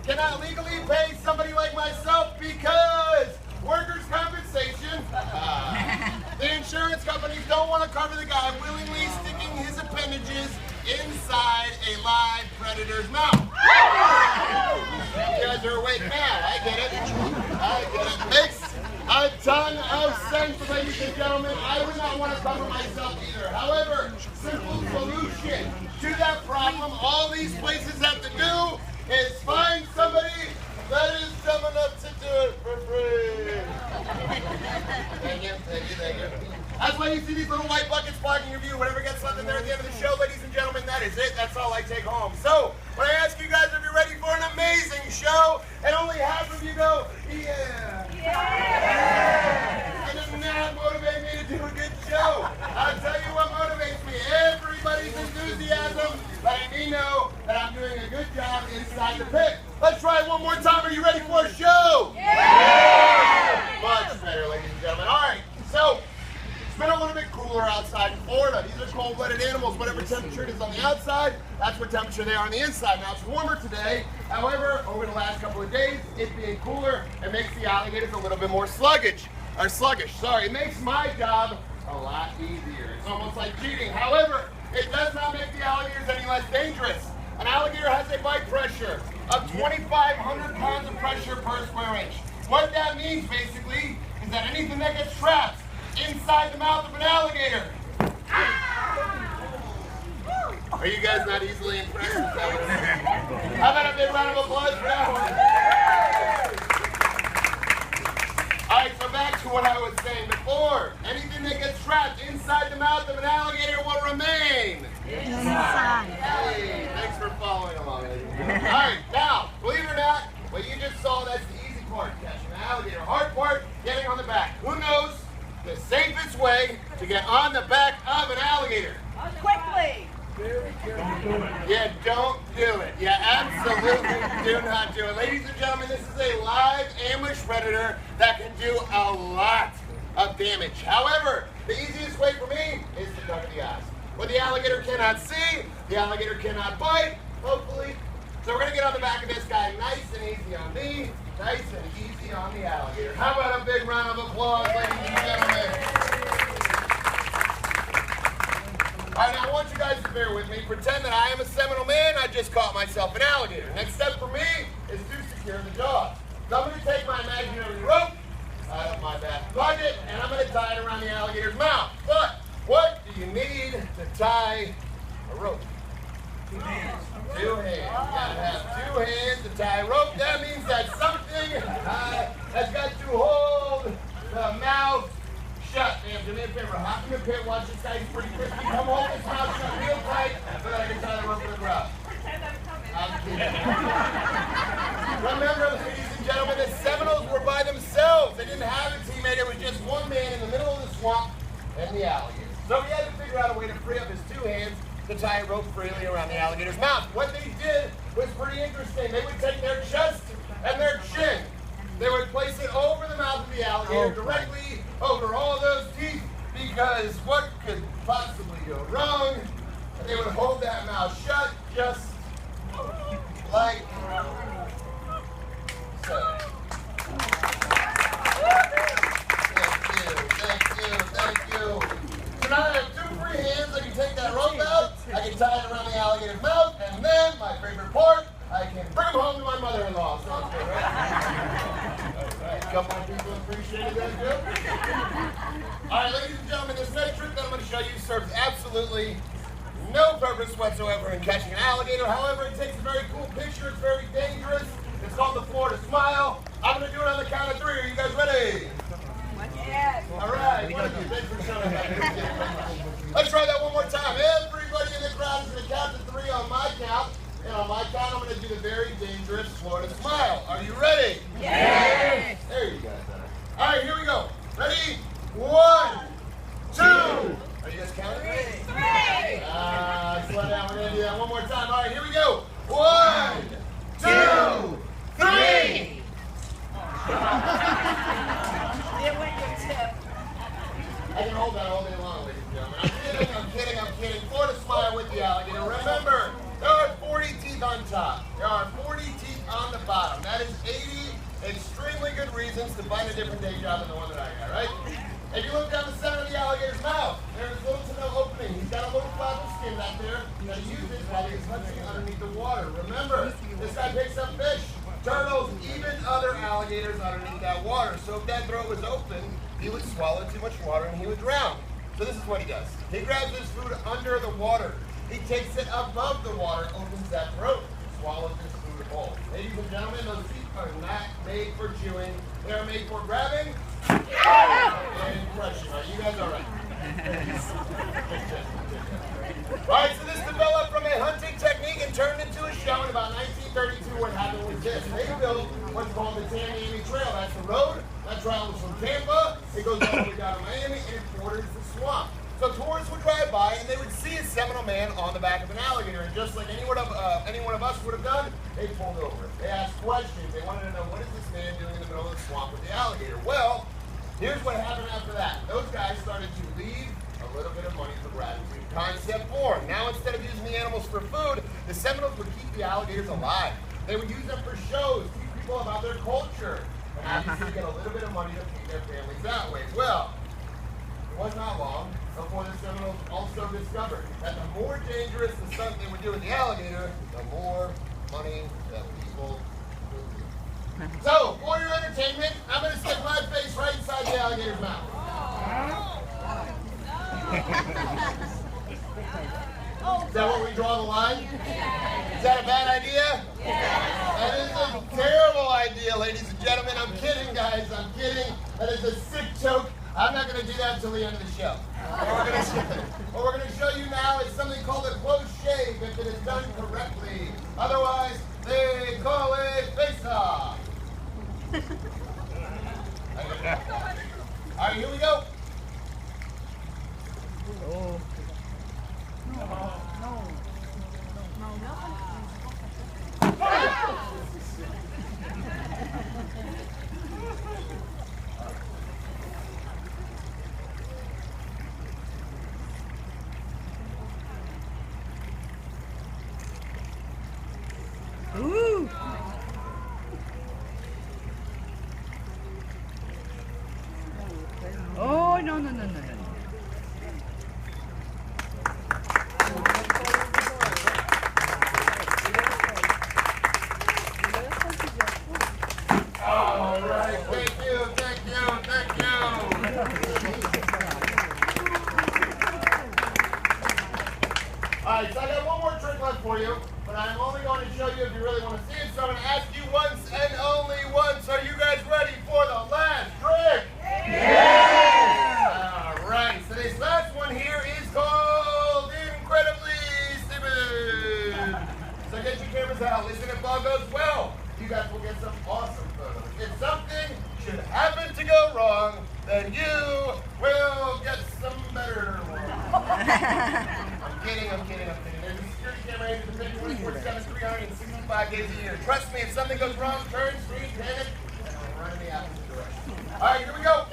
cannot legally pay somebody like myself because workers' compensation. The insurance companies don't want to cover the guy willingly sticking his appendages inside a live predator's mouth. You guys are awake now. I get it. Makes a ton of sense, ladies and gentlemen. I would not want to cover myself either. However, simple solution to that problem all these places have to do is find somebody that is dumb enough to do it for free. Thank you. That's why you see these little white buckets blocking your view. Whatever gets left in there at the end of the show, ladies and gentlemen, that is it. That's all I take home. So, when I ask you guys if you're ready for an amazing show, and only half of you go, yeah. And does not motivate me to do a good show. I'll tell you what motivates me. Everybody's enthusiasm, letting me know that I'm doing a good job inside the pit. Let's try it one more time. Are you ready for a show? Yeah! Much better, ladies and gentlemen. All right, so it's been a little bit cooler outside in Florida. These are cold-blooded animals. Whatever temperature it is on the outside, that's what temperature they are on the inside. Now, it's warmer today. However, over the last couple of days, it being cooler, it makes the alligators a little bit more sluggish. It makes my job a lot easier. It's almost like cheating. However, it does not make the alligators any less dangerous. An alligator has a bite pressure of 2,500 pounds of pressure per square inch. What that means, basically, is that anything that gets trapped inside the mouth of an alligator. Are you guys not easily impressed? How about a big round of applause for that one? All right, so back to what I was saying before. Anything that gets trapped inside the mouth of an alligator will remain inside. Hey, thanks for following along, ladies and gentlemen. All right, now, believe it or not, what you just saw, that's the easy part, catching an alligator. Hard part, getting on the back. Who knows the safest way to get on the back of an alligator? Quickly! Yeah, don't do it. Yeah, absolutely do not do it. Ladies and gentlemen, this is a live ambush predator that can do a lot of damage. However, the easiest way for me is to cover the eyes. What the alligator cannot see, the alligator cannot bite, hopefully. So we're going to get on the back of this guy nice and easy on me, nice and easy on the alligator. How about a big round of applause, ladies and gentlemen? All right, now I want you guys to bear with me. Pretend that I am a Seminole man. I just caught myself an alligator. Next step for me is to secure the jaws. So I'm going to take my imaginary rope out of my back pocket, and I'm going to tie it around the alligator's mouth. But what do you need to tie a rope? 2 hands. 2 hands. You gotta have 2 hands to tie a rope. That means that something has got to hold the mouth shut. Man, do me a favor. Hop in the pit. Watch this guy. He's pretty crispy. Come hold this mouth shut real tight so that I can tie the rope to the ground. I'm kidding. Remember, ladies and gentlemen, the Seminoles were by themselves. They didn't have a teammate. It was just one man in the middle of the swamp and the alligator. So he had to figure out a way to free up his 2 hands to tie a rope freely around the alligator's mouth. What they did was pretty interesting. They would take their chest and their chin. They would place it over the mouth of the alligator, directly over all those teeth, because what could possibly go wrong? They would hold that mouth shut just like so. Thank you. So now I have 2 free hands. I can take that rope out, I can tie it around the alligator's mouth, and then, my favorite part, I can bring him home to my mother-in-law. Sounds good, right? All right, a couple of people appreciated that joke. All right, ladies and gentlemen, this next trick that I'm going to show you serves absolutely no purpose whatsoever in catching an alligator. However, it takes a very cool picture. It's very dangerous. It's called the Florida Smile. I'm going to do it on the count of 3. Are you guys ready? Yes. All right. Thanks for showing up. Let's try that one more time. Everybody in the crowd is going to count to 3 on my count. And on my count, I'm going to do the very dangerous Florida Smile. Are you ready? Yes. There you go. All right, here we go. Ready? 1, 2. Are you guys counting? 3. Slow down. We're going to do that one more time. All right, here we go. 1, 2, 3. I can hold that all day long, ladies and gentlemen. I'm kidding. Florida Smile with the alligator. Remember, there are 40 teeth on top. There are 40 teeth on the bottom. That is 80 extremely good reasons to find a different day job than the one that I got, right? If you look down the center of the alligator's mouth, there is little to no opening. He's got a little flap of skin back there that he uses while he's hunting underneath the water. Remember, this guy picks up fish, turtles, even other alligators underneath that water. So if that throat was open, he would swallow too much water and he would drown. So this is what he does. He grabs his food under the water. He takes it above the water, opens that throat, swallows his food whole. Ladies and gentlemen, those teeth are not made for chewing. They are made for grabbing and crushing. Are you guys all right? All right, so this developed from a hunting technique and turned into a show in about 1932. What happened was this. They built what's called the Tamiami Trail. That's the road that travels from Tampa. It goes all the way down to Miami and it borders the swamp. So tourists would drive by and they would see a Seminole man on the back of an alligator. And just like any one of us would have done, they pulled over. They asked questions. They wanted to know, what is this man doing in the middle of the swamp with the alligator? Well, here's what happened after that. Those guys started to leave a little bit of money for gratitude. Concept form. Now instead of using the animals for food, the Seminoles would keep the alligators alive. They would use them for shows, teach people about their culture, and obviously get a little bit of money to feed their families that way. Well, it was not long before the Seminoles also discovered that the more dangerous the stuff they would do with the alligator, the more money that people would do. So, for your entertainment, I'm going to stick my face right inside the alligator's mouth. Is that where we draw the line? Is that a bad idea? That is a terrible idea, ladies and gentlemen. I'm kidding, guys. I'm kidding. That is a sick joke. I'm not going to do that until the end of the show. What we're going to show you now is something called a close shave if it is done correctly. Otherwise, they call it face-off. All right, here we go. Oh. Ooh. Oh, no. All right, thank you. All right, so I got one more trick left for you, but I'm only going to show you if you really want to see it. So I'm going to ask you once and only once. Are you guys ready for the last trick? Yeah! All right, so this last one here is called Incredibly Stupid. So get your cameras out. Listen, if all goes well, you guys will get some awesome photos. If something should happen to go wrong, then you will get some better ones. I'm kidding. There's a security camera here to the 24/7, 365 days a year. Trust me, if something goes wrong, turn, scream, panic, and I'll run in the opposite direction. All right, here we go.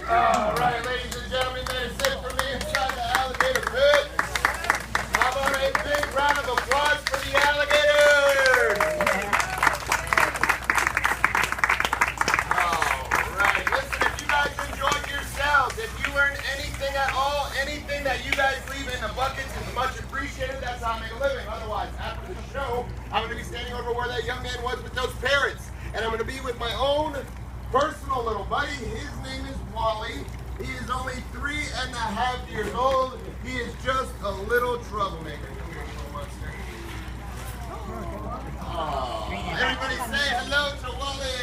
All right, ladies and gentlemen, that is it for me inside the alligator pit. How about a big round of applause for the alligators? All right, listen, if you guys enjoyed yourselves, if you learned anything at all, anything that you guys leave in the buckets is much appreciated. That's how I make a living. Otherwise, after the show, I'm going to be standing over where that young man was with those parrots. And I'm going to be with my own personal little buddy. His name is Wally. He is only 3.5 years old. He is just a little troublemaker. Come here, you little monster. Oh, everybody say hello to Wally.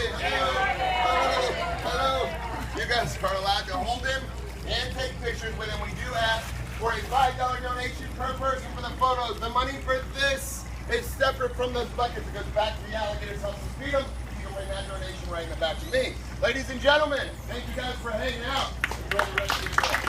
Hello. You guys are allowed to hold him and take pictures with him. We do ask for a $5 donation per person for the photos. The money for this is separate from those buckets. It goes back to the alligators, helps us feed them. Bring that donation right in the back to me. Ladies and gentlemen, thank you guys for hanging out. Enjoy the rest of your show.